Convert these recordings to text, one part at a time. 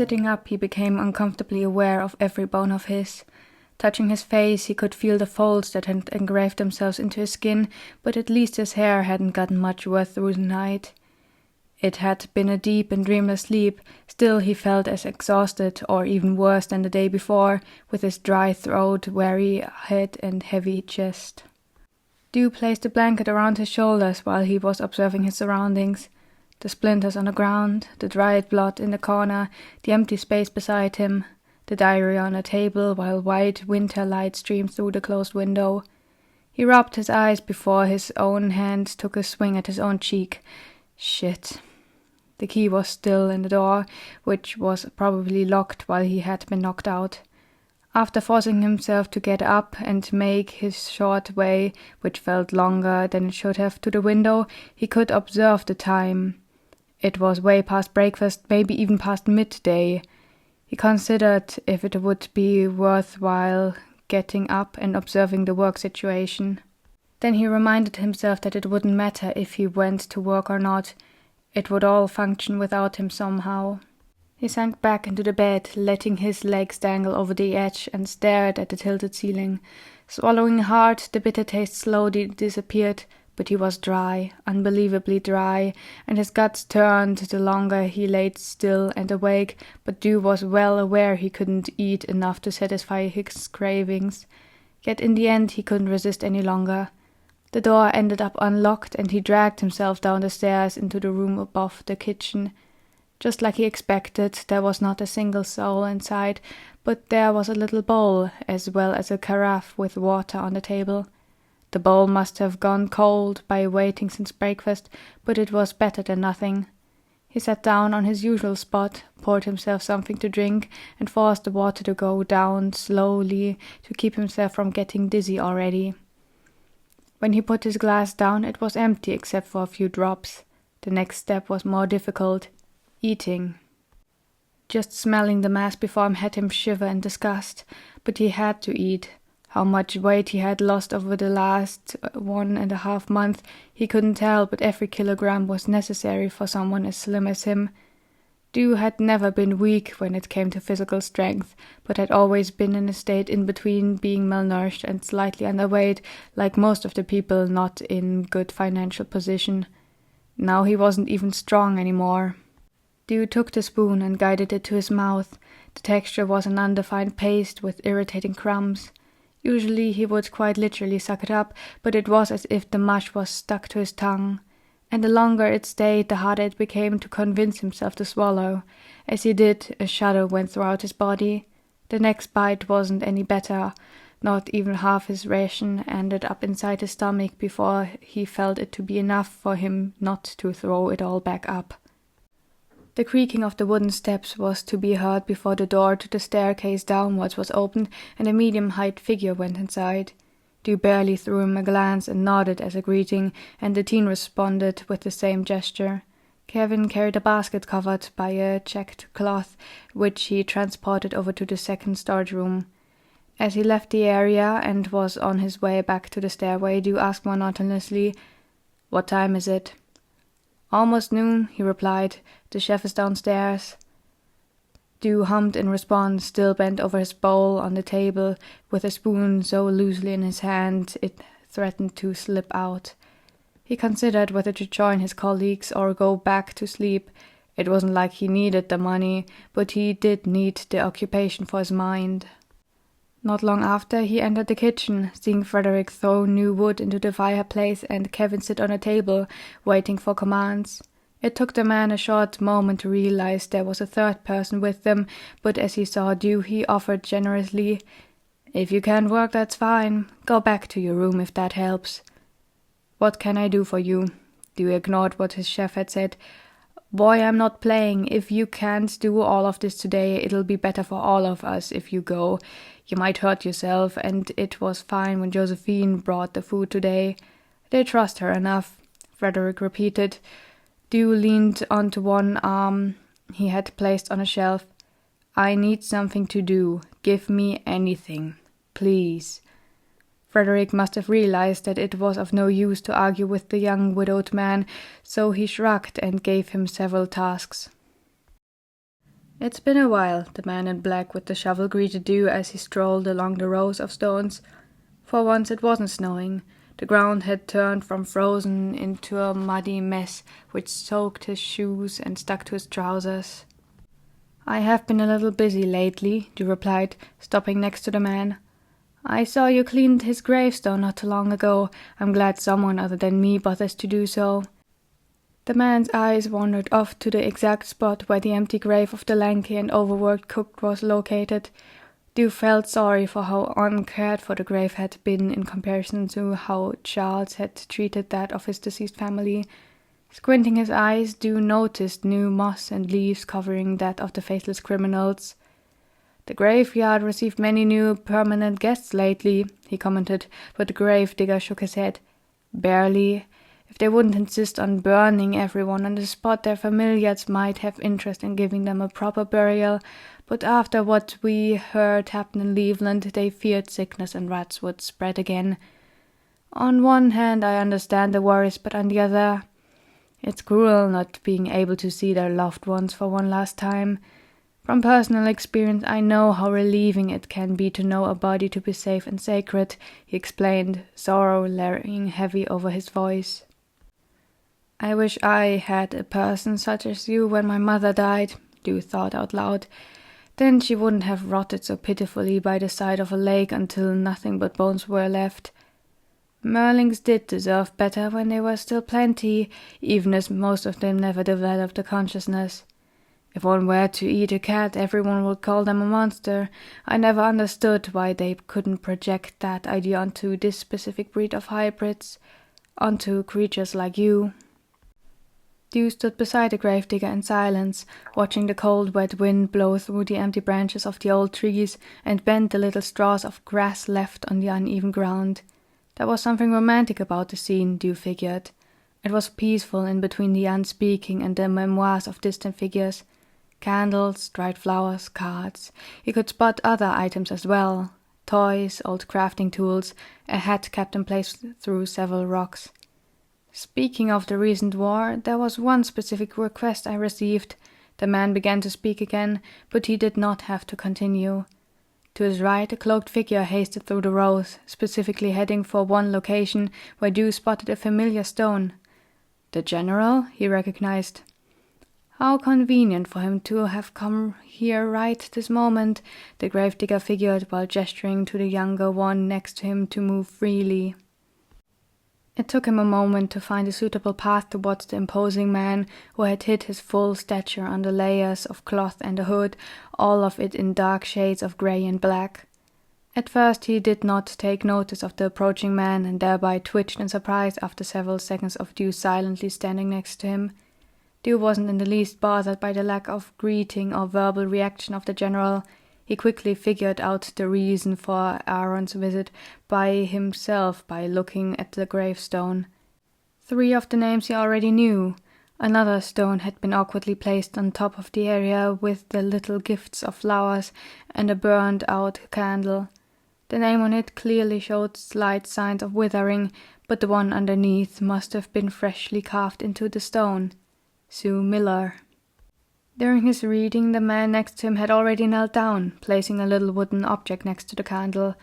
Sitting up, he became uncomfortably aware of every bone of his. Touching his face, he could feel the folds that had engraved themselves into his skin, but at least his hair hadn't gotten much worse through the night. It had been a deep and dreamless sleep, still he felt as exhausted, or even worse than the day before, with his dry throat, weary head and heavy chest. Dew placed a blanket around his shoulders while he was observing his surroundings. The splinters on the ground, the dried blood in the corner, the empty space beside him, the diary on a table while white winter light streamed through the closed window. He rubbed his eyes before his own hand took a swing at his own cheek. Shit. The key was still in the door, which was probably locked while he had been knocked out. After forcing himself to get up and make his short way, which felt longer than it should have, to the window, he could observe the time. It was way past breakfast, maybe even past midday. He considered if it would be worthwhile getting up and observing the work situation. Then he reminded himself that it wouldn't matter if he went to work or not. It would all function without him somehow. He sank back into the bed, letting his legs dangle over the edge, and stared at the tilted ceiling. Swallowing hard, the bitter taste slowly disappeared, but he was dry, unbelievably dry, and his guts turned the longer he lay still and awake, but Dew was well aware he couldn't eat enough to satisfy his cravings. Yet in the end he couldn't resist any longer. The door ended up unlocked, and he dragged himself down the stairs into the room above the kitchen. Just like he expected, there was not a single soul inside, but there was a little bowl, as well as a carafe with water on the table. The bowl must have gone cold by waiting since breakfast, but it was better than nothing. He sat down on his usual spot, poured himself something to drink, and forced the water to go down slowly to keep himself from getting dizzy already. When he put his glass down, it was empty except for a few drops. The next step was more difficult. Eating. Just smelling the mess before him had him shiver in disgust, but he had to eat. How much weight he had lost over the last 1.5 months, he couldn't tell, but every kilogram was necessary for someone as slim as him. Dew had never been weak when it came to physical strength, but had always been in a state in between being malnourished and slightly underweight, like most of the people not in good financial position. Now he wasn't even strong anymore. Dew took the spoon and guided it to his mouth. The texture was an undefined paste with irritating crumbs. Usually he would quite literally suck it up, but it was as if the mush was stuck to his tongue. And the longer it stayed, the harder it became to convince himself to swallow. As he did, a shudder went throughout his body. The next bite wasn't any better. Not even half his ration ended up inside his stomach before he felt it to be enough for him not to throw it all back up. The creaking of the wooden steps was to be heard before the door to the staircase downwards was opened and a medium-height figure went inside. Dew barely threw him a glance and nodded as a greeting, and the teen responded with the same gesture. Kevin carried a basket covered by a checked cloth, which he transported over to the second storage room. As he left the area and was on his way back to the stairway, Dew asked monotonously, "What time is it?" "Almost noon," he replied. "The chef is downstairs." Dew hummed in response, still bent over his bowl on the table, with a spoon so loosely in his hand it threatened to slip out. He considered whether to join his colleagues or go back to sleep. It wasn't like he needed the money, but he did need the occupation for his mind. Not long after, he entered the kitchen, seeing Frederick throw new wood into the fireplace and Kevin sit on a table, waiting for commands. It took the man a short moment to realize there was a third person with them, but as he saw Dew, he offered generously, "If you can't work, that's fine. Go back to your room if that helps." "What can I do for you?" Dew ignored what his chef had said. "Boy, I'm not playing. If you can't do all of this today, it'll be better for all of us if you go. You might hurt yourself, and it was fine when Josephine brought the food today. They trust her enough," Frederick repeated. Dew leaned onto one arm he had placed on a shelf. "I need something to do. Give me anything. Please." Frederick must have realized that it was of no use to argue with the young widowed man, so he shrugged and gave him several tasks. "It's been a while," the man in black with the shovel greeted Dew as he strolled along the rows of stones. For once it wasn't snowing. The ground had turned from frozen into a muddy mess which soaked his shoes and stuck to his trousers. "I have been a little busy lately," Dew replied, stopping next to the man. "I saw you cleaned his gravestone not too long ago. I'm glad someone other than me bothers to do so." The man's eyes wandered off to the exact spot where the empty grave of the lanky and overworked cook was located. Dew felt sorry for how uncared for the grave had been in comparison to how Charles had treated that of his deceased family. Squinting his eyes, Dew noticed new moss and leaves covering that of the faceless criminals. "The graveyard received many new permanent guests lately," he commented, but the grave digger shook his head. "Barely. If they wouldn't insist on burning everyone on the spot, their familiars might have interest in giving them a proper burial, but after what we heard happened in Cleveland, they feared sickness and rats would spread again. On one hand, I understand the worries, but on the other, it's cruel not being able to see their loved ones for one last time. From personal experience, I know how relieving it can be to know a body to be safe and sacred," he explained, sorrow laying heavy over his voice. "I wish I had a person such as you when my mother died," Dew thought out loud. "Then she wouldn't have rotted so pitifully by the side of a lake until nothing but bones were left. Merlings did deserve better when they were still plenty, even as most of them never developed a consciousness. If one were to eat a cat, everyone would call them a monster. I never understood why they couldn't project that idea onto this specific breed of hybrids, onto creatures like you." Dew stood beside the gravedigger in silence, watching the cold, wet wind blow through the empty branches of the old trees and bend the little straws of grass left on the uneven ground. There was something romantic about the scene, Dew figured. It was peaceful in between the unspeaking and the memoirs of distant figures. Candles, dried flowers, cards. He could spot other items as well. Toys, old crafting tools, a hat kept in place through several rocks. "Speaking of the recent war, there was one specific request I received." The man began to speak again, but he did not have to continue. To his right, a cloaked figure hasted through the rows, specifically heading for one location where Dew spotted a familiar stone. "The general?" he recognized. "How convenient for him to have come here right this moment," the gravedigger figured while gesturing to the younger one next to him to move freely. It took him a moment to find a suitable path towards the imposing man who had hid his full stature under layers of cloth and a hood, all of it in dark shades of grey and black. At first he did not take notice of the approaching man and thereby twitched in surprise after several seconds of Dew silently standing next to him. Dew wasn't in the least bothered by the lack of greeting or verbal reaction of the general. He quickly figured out the reason for Aaron's visit by himself by looking at the gravestone. 3 of the names he already knew. Another stone had been awkwardly placed on top of the area with the little gifts of flowers and a burned-out candle. The name on it clearly showed slight signs of withering, but the one underneath must have been freshly carved into the stone. Sue Miller. During his reading, the man next to him had already knelt down, placing a little wooden object next to the candle.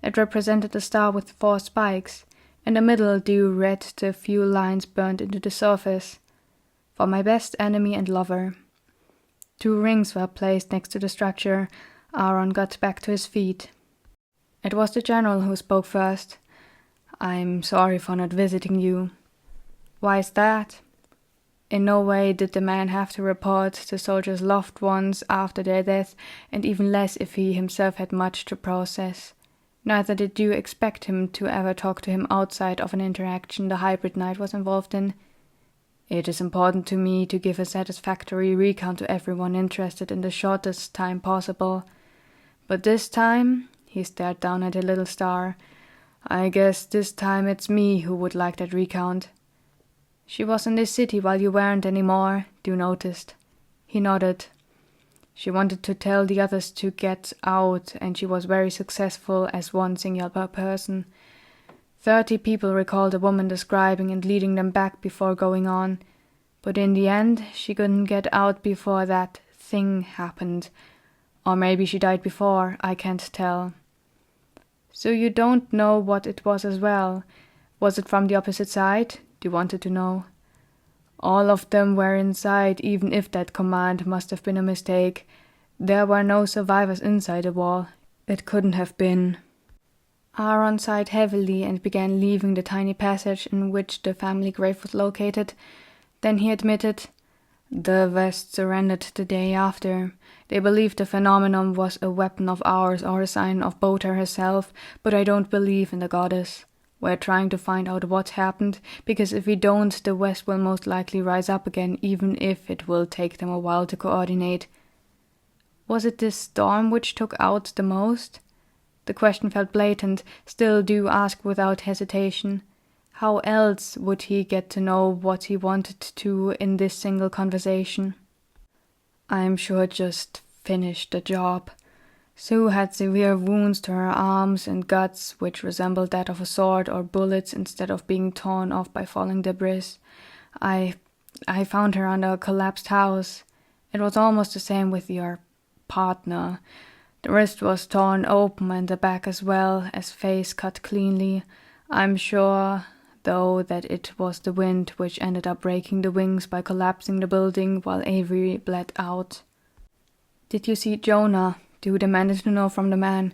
It represented a star with 4 spikes. In the middle, Dew read the few lines burned into the surface. "For my best enemy and lover." 2 rings were placed next to the structure. Aaron got back to his feet. It was the general who spoke first. "I'm sorry for not visiting you." "Why is that?" In no way did the man have to report the soldiers' loved ones after their death, and even less if he himself had much to process. Neither did Dew expect him to ever talk to him outside of an interaction the hybrid knight was involved in. "It is important to me to give a satisfactory recount to everyone interested in the shortest time possible. But this time," he stared down at the little star, "I guess this time it's me who would like that recount." "She was in this city while you weren't anymore," Dew noticed. He nodded. "She wanted to tell the others to get out, and she was very successful as one singular person. 30 people recalled a woman describing and leading them back before going on. But in the end, she couldn't get out before that thing happened. Or maybe she died before, I can't tell. So you don't know what it was as well? Was it from the opposite side? You wanted to know. All of them were inside, even if that command must have been a mistake. There were no survivors inside the wall. It couldn't have been. Aaron sighed heavily and began leaving the tiny passage in which the family grave was located. Then he admitted, "The West surrendered the day after. They believed the phenomenon was a weapon of ours or a sign of Bota herself, but I don't believe in the goddess. We're trying to find out what happened, because if we don't, the West will most likely rise up again, even if it will take them a while to coordinate." Was it this storm which took out the most? The question felt blatant, still do ask without hesitation. How else would he get to know what he wanted to in this single conversation? I'm sure it just finished the job. Sue had severe wounds to her arms and guts, which resembled that of a sword or bullets instead of being torn off by falling debris. I found her under a collapsed house. It was almost the same with your partner. The wrist was torn open and the back as well, as face cut cleanly. I'm sure, though, that it was the wind which ended up breaking the wings by collapsing the building while Avery bled out. Did you see Jonah? You demanded to know from the man.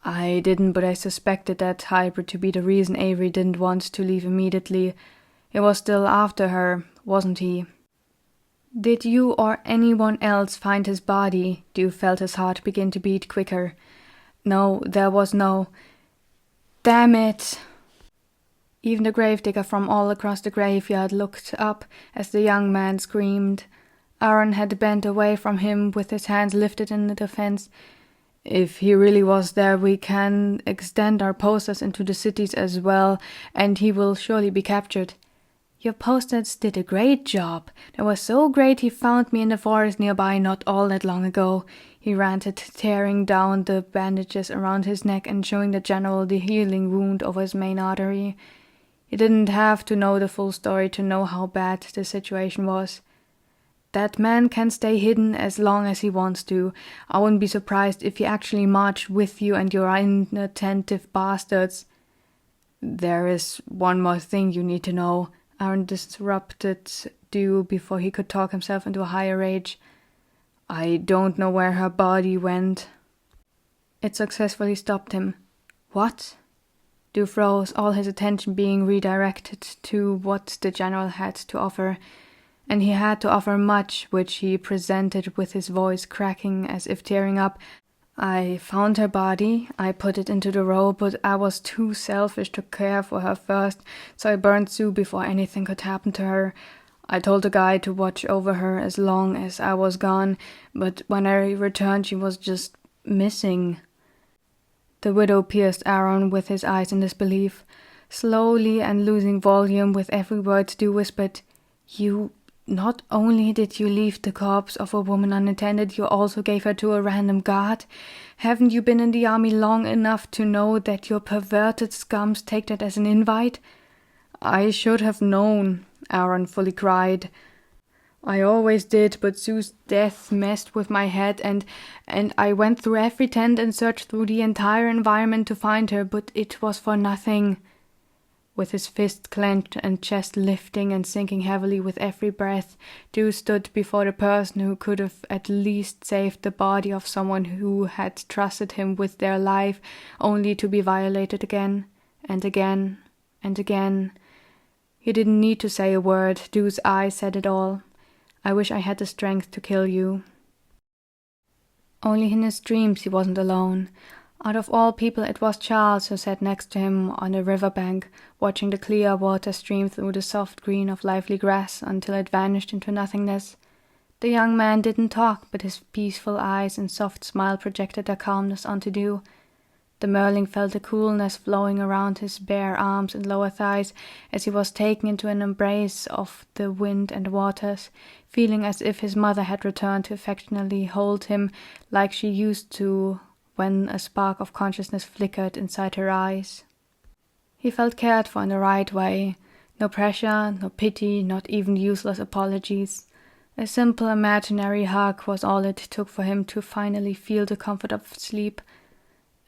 I didn't, but I suspected that hybrid to be the reason Avery didn't want to leave immediately. He was still after her, wasn't he? Did you or anyone else find his body? Dew felt his heart begin to beat quicker. No, there was no... Damn it! Even the gravedigger from all across the graveyard looked up as the young man screamed. Aaron had bent away from him with his hands lifted in defense. If he really was there, we can extend our posters into the cities as well, and he will surely be captured. Your posters did a great job. They were so great he found me in the forest nearby not all that long ago, he ranted, tearing down the bandages around his neck and showing the general the healing wound over his main artery. You didn't have to know the full story to know how bad the situation was. That man can stay hidden as long as he wants to. I wouldn't be surprised if he actually marched with you and your inattentive bastards. There is one more thing you need to know. Aaron disrupted Dew before he could talk himself into a higher rage. I don't know where her body went. It successfully stopped him. What? Dew froze, all his attention being redirected to what the general had to offer, and he had to offer much, which he presented with his voice cracking as if tearing up. I found her body, I put it into the robe, but I was too selfish to care for her first, so I burned Sue before anything could happen to her. I told the guy to watch over her as long as I was gone, but when I returned she was just missing. The widow pierced Aaron with his eyes in disbelief. Slowly and losing volume with every word, Dew whispered, You... Not only did you leave the corpse of a woman unattended, you also gave her to a random guard. Haven't you been in the army long enough to know that your perverted scums take that as an invite? I should have known, Aaron fully cried. I always did, but Sue's death messed with my head, and I went through every tent and searched through the entire environment to find her, but it was for nothing. With his fist clenched and chest lifting and sinking heavily with every breath, Dew stood before the person who could have at least saved the body of someone who had trusted him with their life, only to be violated again, and again, and again. He didn't need to say a word. Dew's eyes said it all. I wish I had the strength to kill you. Only in his dreams he wasn't alone. Out of all people, it was Charles who sat next to him on the riverbank, watching the clear water stream through the soft green of lively grass until it vanished into nothingness. The young man didn't talk, but his peaceful eyes and soft smile projected their calmness onto Dew. The Merling felt a coolness flowing around his bare arms and lower thighs as he was taken into an embrace of the wind and waters, feeling as if his mother had returned to affectionately hold him like she used to when a spark of consciousness flickered inside her eyes. He felt cared for in the right way. No pressure, no pity, not even useless apologies. A simple imaginary hug was all it took for him to finally feel the comfort of sleep.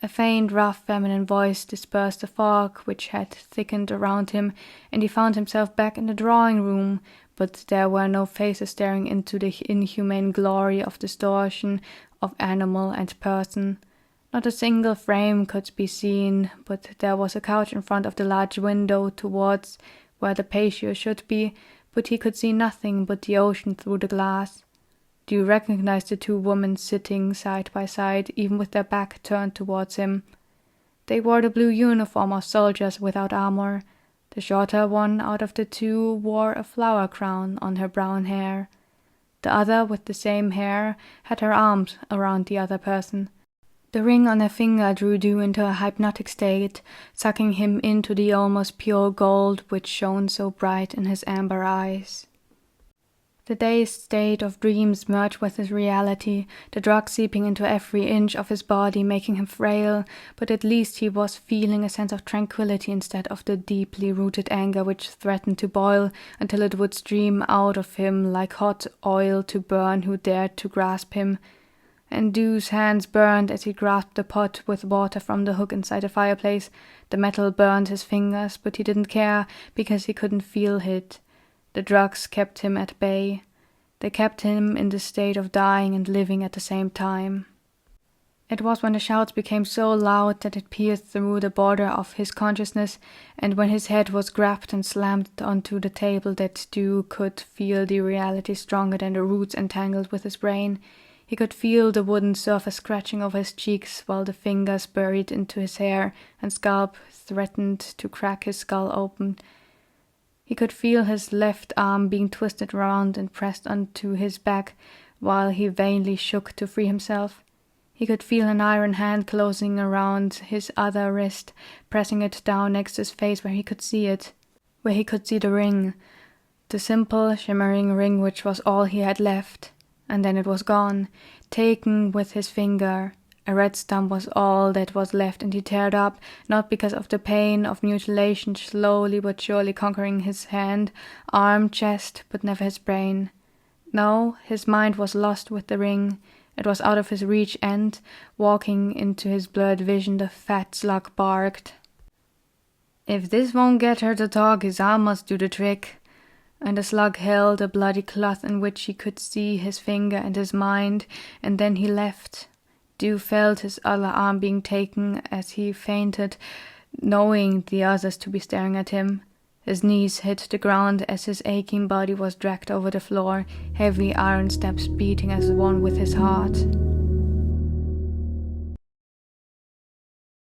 A faint, rough, feminine voice dispersed the fog which had thickened around him, and he found himself back in the drawing-room, but there were no faces staring into the inhumane glory of distortion of animal and person. Not a single frame could be seen, but there was a couch in front of the large window towards where the patio should be, but he could see nothing but the ocean through the glass. Do you recognize the two women sitting side by side, even with their back turned towards him? They wore the blue uniform of soldiers without armor. The shorter one out of the two wore a flower crown on her brown hair. The other, with the same hair, had her arms around the other person. The ring on her finger drew Dew into a hypnotic state, sucking him into the almost pure gold which shone so bright in his amber eyes. The dazed state of dreams merged with his reality, the drug seeping into every inch of his body, making him frail, but at least he was feeling a sense of tranquility instead of the deeply rooted anger which threatened to boil until it would stream out of him like hot oil to burn who dared to grasp him. And Dew's hands burned as he grasped the pot with water from the hook inside the fireplace. The metal burned his fingers, but he didn't care because he couldn't feel it. The drugs kept him at bay. They kept him in the state of dying and living at the same time. It was when the shouts became so loud that it pierced through the border of his consciousness, and when his head was grabbed and slammed onto the table that Dew could feel the reality stronger than the roots entangled with his brain. He could feel the wooden surface scratching over his cheeks while the fingers buried into his hair and scalp threatened to crack his skull open. He could feel his left arm being twisted around and pressed onto his back while he vainly shook to free himself. He could feel an iron hand closing around his other wrist, pressing it down next to his face where he could see it, where he could see the ring, the simple, shimmering ring which was all he had left. And then it was gone, taken with his finger. A red stump was all that was left, and he teared up, not because of the pain of mutilation slowly but surely conquering his hand, arm, chest, but never his brain. No, his mind was lost with the ring. It was out of his reach, and, walking into his blurred vision, the fat slug barked. "If this won't get her to talk, his arm must do the trick." And the slug held a bloody cloth in which he could see his finger and his mind, and then he left. Dew felt his other arm being taken as he fainted, knowing the others to be staring at him. His knees hit the ground as his aching body was dragged over the floor, heavy iron steps beating as one with his heart.